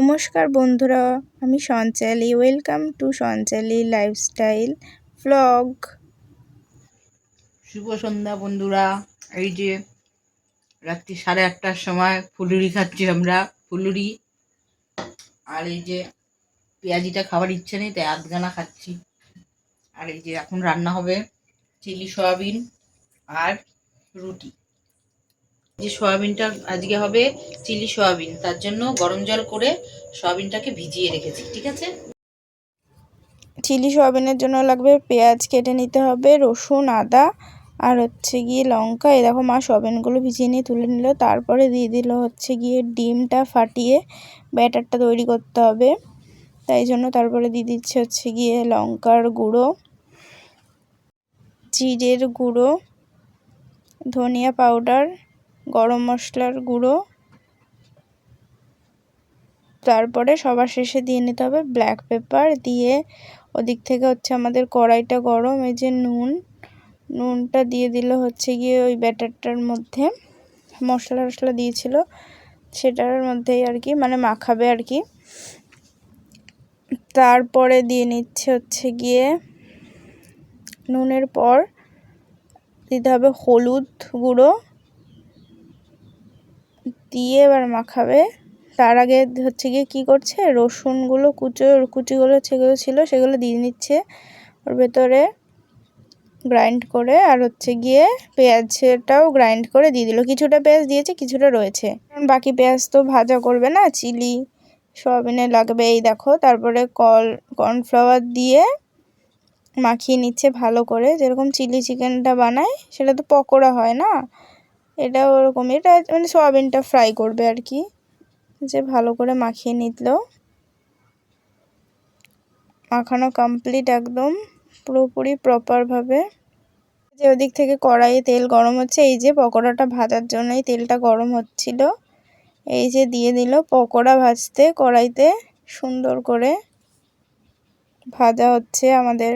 নমস্কার বন্ধুরা, আমি Sanchali. Welcome to Sanchali lifestyle blog. শুভ সন্ধ্যা বন্ধুরা। এই যে রাত্রি 8:30টার সময় ফুলুরি খাচ্ছি আমরা, ফুলুরি। আর এই যে পেঁয়াজিটা খাবার ইচ্ছে নেই, তাই আধখানা খাচ্ছি। আর এই যে এখন রান্না হবে চিলি সয়াবিন আর রুটি। যে সয়াবিনটা আজকে হবে চিলি সয়াবিন, তার জন্য গরম জল করে সয়াবিনটাকে ভিজিয়ে রেখেছি। ঠিক আছে। চিলি সয়াবিনের জন্য লাগবে পেঁয়াজ কেটে নিতে হবে, রসুন, আদা আর গিয়ে লঙ্কা। এই দেখো মা সয়াবিনগুলো ভিজিয়ে নিয়ে তুলে নিল। তারপরে দিয়ে দিল গিয়ে ডিমটা ফাটিয়ে ব্যাটারটা তৈরি করতে হবে, তাই জন্য তারপরে দিয়ে দিচ্ছে গিয়ে লঙ্কার গুঁড়ো, জিরের গুঁড়ো, ধনিয়া পাউডার, গরম মশলার গুঁড়ো। তারপরে সবার শেষে দিয়ে নিতে হবে ব্ল্যাক পেপার। দিয়ে ওদিক থেকে আমাদের কড়াইটা গরম। এই যে নুনটা দিয়ে দিল গিয়ে ওই ব্যাটারটার মধ্যে। মশলা টশলা দিয়েছিল সেটার মধ্যেই আর কি, মানে মাখাবে আর কি। তারপরে দিয়ে নিচ্ছে গিয়ে নুনের পর দিতে হবে হলুদ গুঁড়ো, দিয়ে এবার মাখাবে। তার আগে গিয়ে কি করছে, রসুনগুলো কুচিগুলো যেগুলো ছিল সেগুলো দিয়ে নিচ্ছে ওর ভেতরে গ্রাইন্ড করে। আর গিয়ে পেঁয়াজটাও গ্রাইন্ড করে দিয়ে দিল। কিছুটা পেঁয়াজ দিয়েছে, কিছুটা রয়েছে, বাকি পেঁয়াজ তো ভাজা করবে না, চিলি সয়াবিনে লাগবে। এই দেখো, তারপরে কর্নফ্লাওয়ার দিয়ে মাখিয়ে নিচ্ছে ভালো করে, যেরকম চিলি চিকেনটা বানায় সেটা তো পকোড়া হয় না, এটা ওরকম। এটা মানে সয়াবিনটা ফ্রাই করবে আর কি। যে ভালো করে মাখিয়ে নিল। মাখানো কমপ্লিট একদম পুরোপুরি প্রপারভাবে। যে ওদিক থেকে কড়াইয়ে তেল গরম হচ্ছে, এই যে পকোড়াটা ভাজার জন্যই তেলটা গরম হচ্ছিল। এই যে দিয়ে দিল পকোড়া ভাজতে কড়াইতে, সুন্দর করে ভাজা হচ্ছে আমাদের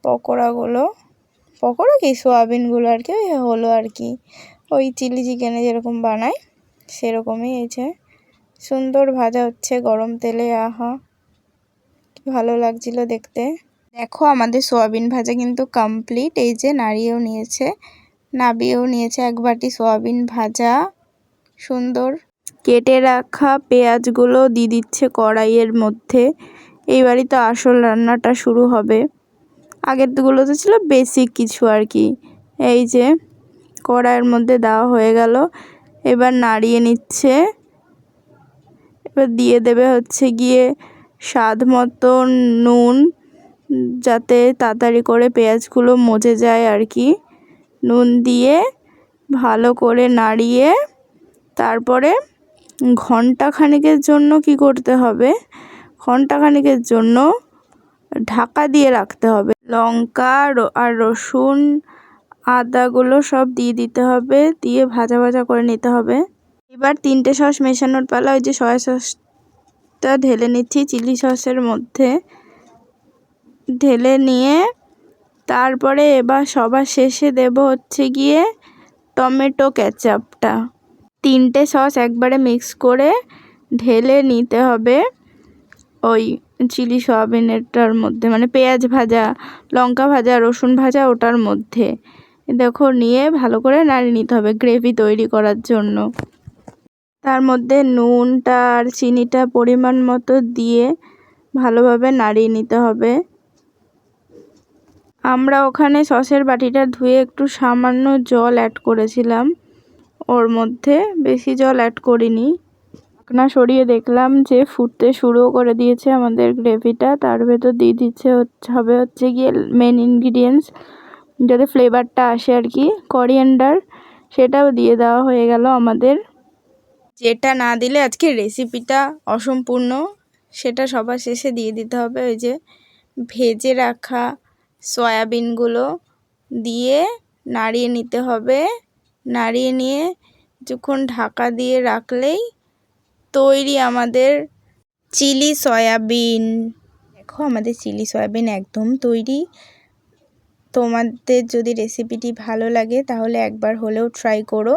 পকোড়াগুলো। পকোড়া কি সোয়াবিনগুলো আর কি, ওই হলো আর কি, ওই চিলি চিকেনে যেরকম বানায় সেরকমই। এই যে সুন্দর ভাজা হচ্ছে গরম তেলে। আহা, ভালো লাগছিল দেখতে। দেখো আমাদের সোয়াবিন ভাজা কিন্তু কমপ্লিট। এই যে নাবিয়েও নিয়েছে এক বাটি সোয়াবিন ভাজা। সুন্দর কেটে রাখা পেঁয়াজগুলো দিয়ে দিচ্ছে কড়াইয়ের মধ্যে। এইবারই তো আসল রান্নাটা শুরু হবে। আগেরগুলো তো ছিল বেসিক কিছু আর কি। এই যে কড়াইয়ের মধ্যে দেওয়া হয়ে গেল, এবার নাড়িয়ে নিচ্ছে। এবার দিয়ে দেবে গিয়ে স্বাদ মতো নুন, যাতে তাড়াতাড়ি করে পেঁয়াজগুলো মজে যায় আর কি। নুন দিয়ে ভালো করে নাড়িয়ে তারপরে ঘন্টাখানেকের জন্য কি করতে হবে, ঘন্টাখানেকের জন্য ঢাকা দিয়ে রাখতে হবে। লঙ্কা আর রসুন আদাগুলো সব দিয়ে দিতে হবে, দিয়ে ভাজা ভাজা করে নিতে হবে। এবার 3টে সস মেশানোর পালা। ওই যে সয়া সসটা ঢেলে নিচ্ছি চিলি সসের মধ্যে, ঢেলে নিয়ে তারপরে এবার সবার শেষে দেব গিয়ে টমেটো কেচাপটা। 3টে সস একবারে মিক্স করে ঢেলে নিতে হবে ওই চিলি সয়াবিনেরটার মধ্যে, মানে পেঁয়াজ ভাজা, লঙ্কা ভাজা, রসুন ভাজা ওটার মধ্যে। দেখো নিয়ে ভালো করে নাড়িয়ে নিতে হবে গ্রেভি তৈরি করার জন্য। তার মধ্যে নুনটা আর চিনিটা পরিমাণ মতো দিয়ে ভালোভাবে নাড়িয়ে নিতে হবে। আমরা ওখানে সসের বাটিটা ধুয়ে একটু সামান্য জল অ্যাড করেছিলাম ওর মধ্যে, বেশি জল অ্যাড করিনি। ঢাকনা সরিয়ে দেখলাম যে ফুটতে শুরুও করে দিয়েছে আমাদের গ্রেভিটা। তার ভেতর দিয়ে দিচ্ছে হবে গিয়ে মেন ইনগ্রিডিয়েন্টস, যাতে ফ্লেভারটা আসে আর কি, করিয়েন্ডার। সেটাও দিয়ে দেওয়া হয়ে গেল আমাদের। যেটা না দিলে আজকে রেসিপিটা অসম্পূর্ণ, সেটা সবার শেষে দিয়ে দিতে হবে। ওই যে ভেজে রাখা সয়াবিনগুলো দিয়ে নাড়িয়ে নিতে হবে। নাড়িয়ে নিয়ে কিছুক্ষণ ঢাকা দিয়ে রাখলেই তৈরি আমাদের চিলি সয়াবিন। দেখো আমাদের চিলি সয়াবিন একদম তৈরি। তোমাদের যদি রেসিপিটি ভালো লাগে তাহলে একবার হলেও ট্রাই করো।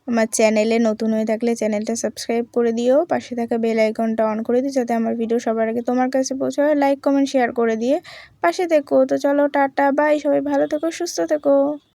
আমার চ্যানেলে নতুন হয়ে থাকলে চ্যানেলটা সাবস্ক্রাইব করে দিও, পাশে থাকা বেল আইকনটা অন করে দিও যাতে আমার ভিডিও সবার আগে তোমার কাছে পৌঁছায়। লাইক কমেন্ট শেয়ার করে দিয়ে পাশে থেকো। তো চলো টাটা বাই, সবাই ভালো থেকো সুস্থ থেকো।